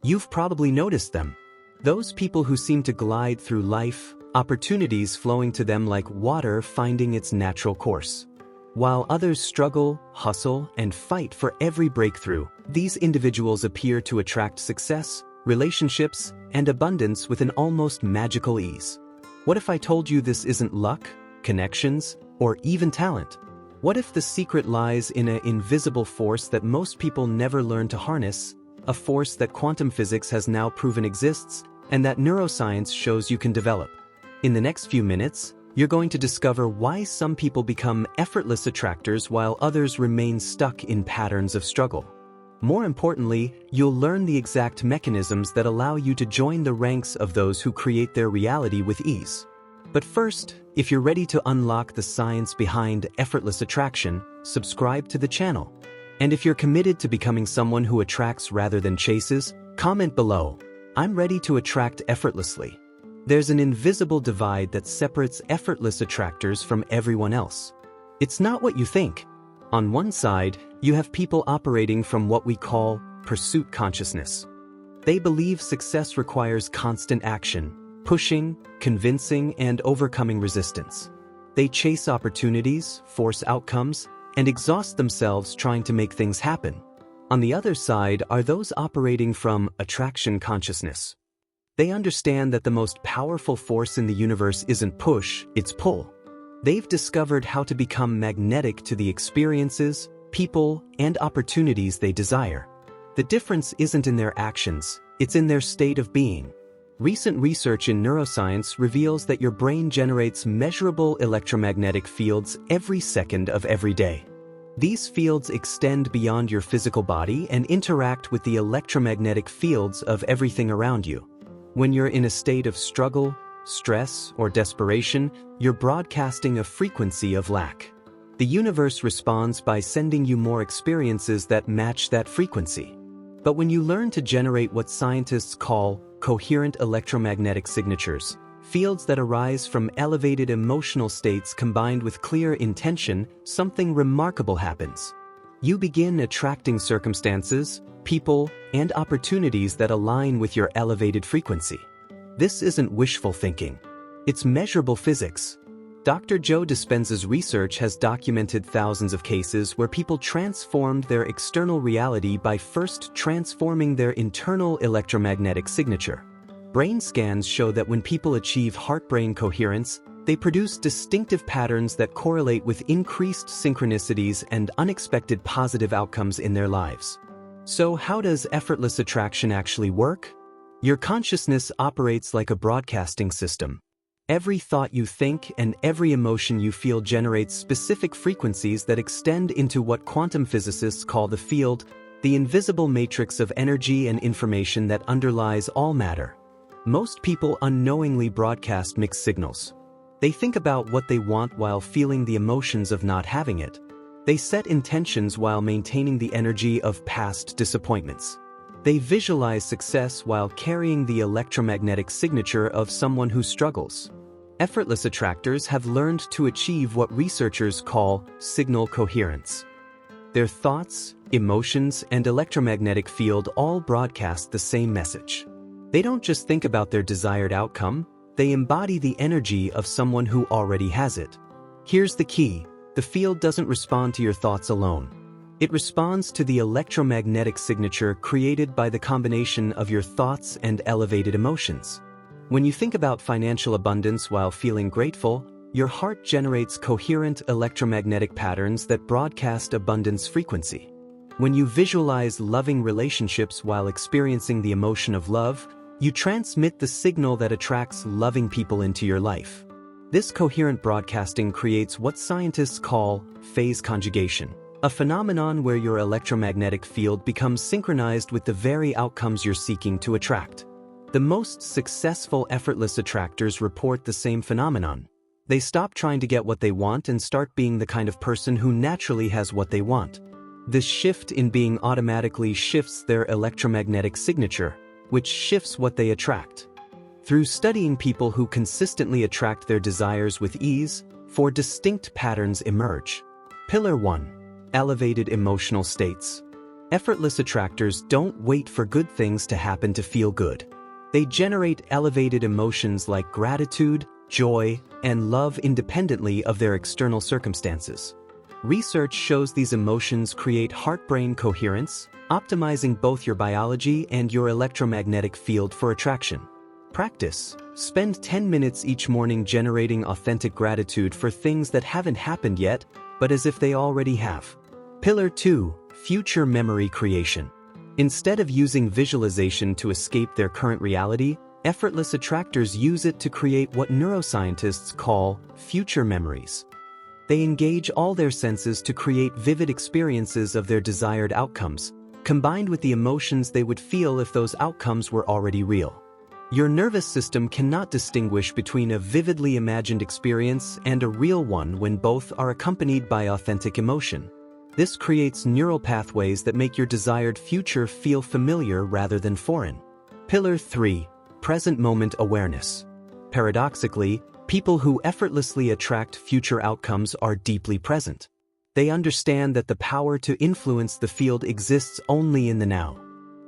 You've probably noticed them. Those people who seem to glide through life, opportunities flowing to them like water finding its natural course. While others struggle, hustle, and fight for every breakthrough, these individuals appear to attract success, relationships, and abundance with an almost magical ease. What if I told you this isn't luck, connections, or even talent? What if the secret lies in an invisible force that most people never learn to harness, a force that quantum physics has now proven exists, and that neuroscience shows you can develop? In the next few minutes, you're going to discover why some people become effortless attractors while others remain stuck in patterns of struggle. More importantly, you'll learn the exact mechanisms that allow you to join the ranks of those who create their reality with ease. But first, if you're ready to unlock the science behind effortless attraction, subscribe to the channel. And if you're committed to becoming someone who attracts rather than chases, comment below, "I'm ready to attract effortlessly." There's an invisible divide that separates effortless attractors from everyone else. It's not what you think. On one side, you have people operating from what we call pursuit consciousness. They believe success requires constant action, pushing, convincing, and overcoming resistance. They chase opportunities, force outcomes, and exhaust themselves trying to make things happen. On the other side are those operating from attraction consciousness. They understand that the most powerful force in the universe isn't push, it's pull. They've discovered how to become magnetic to the experiences, people, and opportunities they desire. The difference isn't in their actions, it's in their state of being. Recent research in neuroscience reveals that your brain generates measurable electromagnetic fields every second of every day. These fields extend beyond your physical body and interact with the electromagnetic fields of everything around you. When you're in a state of struggle, stress, or desperation, you're broadcasting a frequency of lack. The universe responds by sending you more experiences that match that frequency. But when you learn to generate what scientists call coherent electromagnetic signatures, fields that arise from elevated emotional states combined with clear intention, something remarkable happens. You begin attracting circumstances, people, and opportunities that align with your elevated frequency. This isn't wishful thinking. It's measurable physics. Dr. Joe Dispenza's research has documented thousands of cases where people transformed their external reality by first transforming their internal electromagnetic signature. Brain scans show that when people achieve heart-brain coherence, they produce distinctive patterns that correlate with increased synchronicities and unexpected positive outcomes in their lives. So how does effortless attraction actually work? Your consciousness operates like a broadcasting system. Every thought you think and every emotion you feel generates specific frequencies that extend into what quantum physicists call the field, the invisible matrix of energy and information that underlies all matter. Most people unknowingly broadcast mixed signals. They think about what they want while feeling the emotions of not having it. They set intentions while maintaining the energy of past disappointments. They visualize success while carrying the electromagnetic signature of someone who struggles. Effortless attractors have learned to achieve what researchers call signal coherence. Their thoughts, emotions, and electromagnetic field all broadcast the same message. They don't just think about their desired outcome, they embody the energy of someone who already has it. Here's the key: the field doesn't respond to your thoughts alone. It responds to the electromagnetic signature created by the combination of your thoughts and elevated emotions. When you think about financial abundance while feeling grateful, your heart generates coherent electromagnetic patterns that broadcast abundance frequency. When you visualize loving relationships while experiencing the emotion of love, you transmit the signal that attracts loving people into your life. This coherent broadcasting creates what scientists call phase conjugation, a phenomenon where your electromagnetic field becomes synchronized with the very outcomes you're seeking to attract. The most successful effortless attractors report the same phenomenon. They stop trying to get what they want and start being the kind of person who naturally has what they want. This shift in being automatically shifts their electromagnetic signature, which shifts what they attract. Through studying people who consistently attract their desires with ease, 4 distinct patterns emerge. Pillar 1. Elevated emotional states. Effortless attractors don't wait for good things to happen to feel good. They generate elevated emotions like gratitude, joy, and love independently of their external circumstances. Research shows these emotions create heart-brain coherence, optimizing both your biology and your electromagnetic field for attraction. Practice. Spend 10 minutes each morning generating authentic gratitude for things that haven't happened yet, but as if they already have. Pillar 2. Future memory creation. Instead of using visualization to escape their current reality, effortless attractors use it to create what neuroscientists call future memories. They engage all their senses to create vivid experiences of their desired outcomes, combined with the emotions they would feel if those outcomes were already real. Your nervous system cannot distinguish between a vividly imagined experience and a real one when both are accompanied by authentic emotion. This creates neural pathways that make your desired future feel familiar rather than foreign. Pillar 3. Present moment awareness. Paradoxically, people who effortlessly attract future outcomes are deeply present. They understand that the power to influence the field exists only in the now.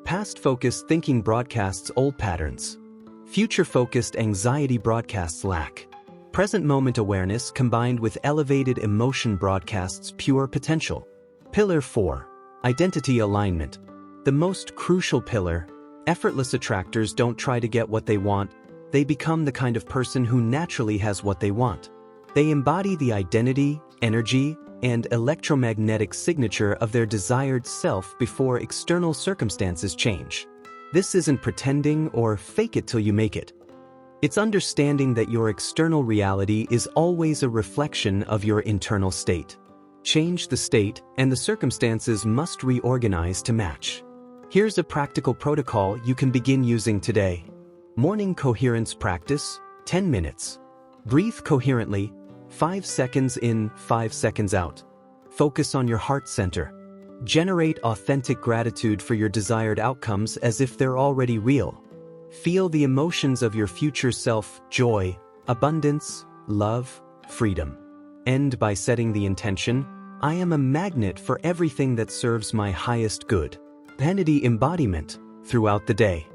Past-focused thinking broadcasts old patterns. Future-focused anxiety broadcasts lack. Present moment awareness combined with elevated emotion broadcasts pure potential. Pillar 4. Identity alignment. The most crucial pillar. Effortless attractors don't try to get what they want, they become the kind of person who naturally has what they want. They embody the identity, energy, and electromagnetic signature of their desired self before external circumstances change. This isn't pretending or fake it till you make it. It's understanding that your external reality is always a reflection of your internal state. Change the state, and the circumstances must reorganize to match. Here's a practical protocol you can begin using today. Morning coherence practice, 10 minutes. Breathe coherently, 5 seconds in, 5 seconds out. Focus on your heart center. Generate authentic gratitude for your desired outcomes as if they're already real. Feel the emotions of your future self: joy, abundance, love, freedom. End by setting the intention, I am a magnet for everything that serves my highest good. Vanity embodiment, throughout the day.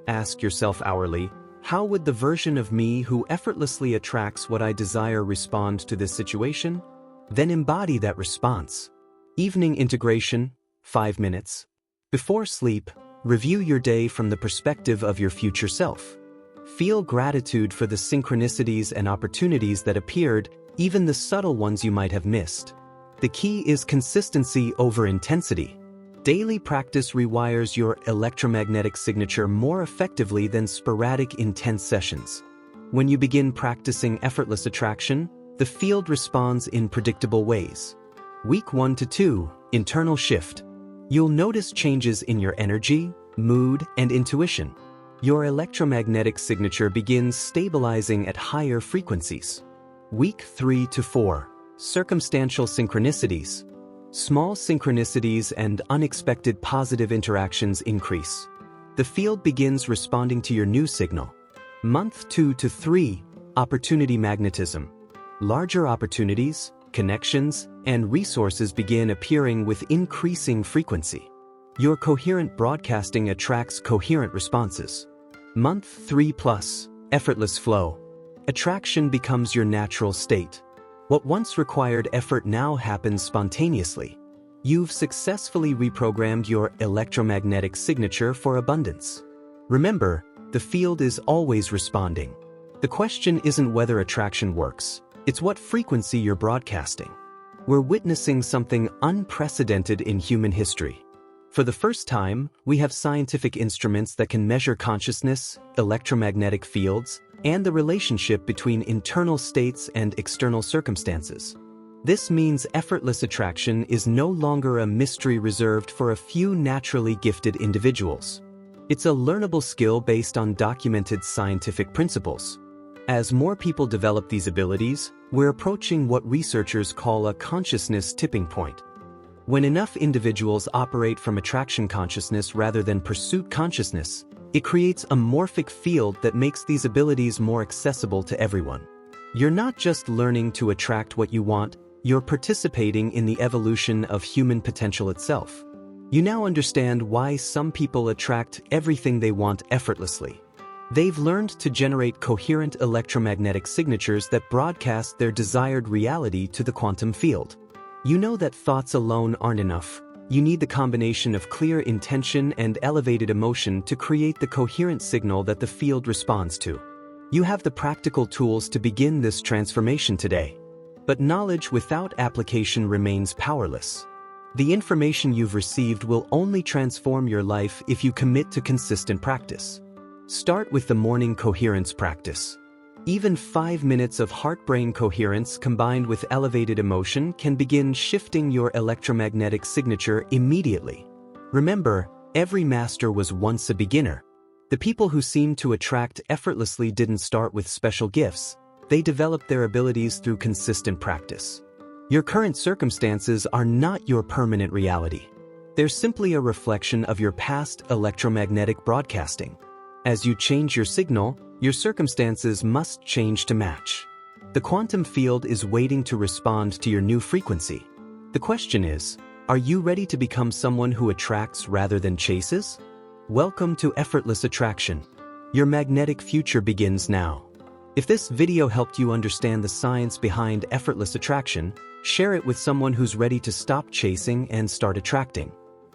Ask yourself hourly, how would the version of me who effortlessly attracts what I desire respond to this situation? Then embody that response. Evening integration, 5 minutes. Before sleep, review your day from the perspective of your future self. Feel gratitude for the synchronicities and opportunities that appeared, even the subtle ones you might have missed. The key is consistency over intensity. Daily practice rewires your electromagnetic signature more effectively than sporadic intense sessions. When you begin practicing effortless attraction, the field responds in predictable ways. Week 1 to 2, internal shift. You'll notice changes in your energy, mood, and intuition. Your electromagnetic signature begins stabilizing at higher frequencies. Week 3 to 4, circumstantial synchronicities. Small synchronicities and unexpected positive interactions increase. The field begins responding to your new signal. Month 2 to 3, opportunity magnetism. Larger opportunities, connections, and resources begin appearing with increasing frequency. Your coherent broadcasting attracts coherent responses. Month 3 plus, effortless flow. Attraction becomes your natural state. What once required effort now happens spontaneously. You've successfully reprogrammed your electromagnetic signature for abundance. Remember, the field is always responding. The question isn't whether attraction works, it's what frequency you're broadcasting. We're witnessing something unprecedented in human history. For the first time, we have scientific instruments that can measure consciousness, electromagnetic fields, and the relationship between internal states and external circumstances. This means effortless attraction is no longer a mystery reserved for a few naturally gifted individuals. It's a learnable skill based on documented scientific principles. As more people develop these abilities, we're approaching what researchers call a consciousness tipping point. When enough individuals operate from attraction consciousness rather than pursuit consciousness, it creates a morphic field that makes these abilities more accessible to everyone. You're not just learning to attract what you want, you're participating in the evolution of human potential itself. You now understand why some people attract everything they want effortlessly. They've learned to generate coherent electromagnetic signatures that broadcast their desired reality to the quantum field. You know that thoughts alone aren't enough. You need the combination of clear intention and elevated emotion to create the coherent signal that the field responds to. You have the practical tools to begin this transformation today. But knowledge without application remains powerless. The information you've received will only transform your life if you commit to consistent practice. Start with the morning coherence practice. Even 5 minutes of heart-brain coherence combined with elevated emotion can begin shifting your electromagnetic signature immediately. Remember, every master was once a beginner. The people who seem to attract effortlessly didn't start with special gifts. They developed their abilities through consistent practice. Your current circumstances are not your permanent reality. They're simply a reflection of your past electromagnetic broadcasting. As you change your signal, your circumstances must change to match. The quantum field is waiting to respond to your new frequency. The question is, are you ready to become someone who attracts rather than chases? Welcome to Effortless Attraction. Your magnetic future begins now. If this video helped you understand the science behind effortless attraction, share it with someone who's ready to stop chasing and start attracting.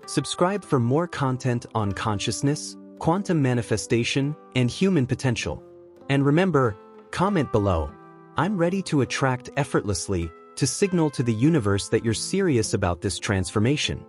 Subscribe for more content on consciousness, quantum manifestation, and human potential. And remember, comment below. I'm ready to attract effortlessly to signal to the universe that you're serious about this transformation.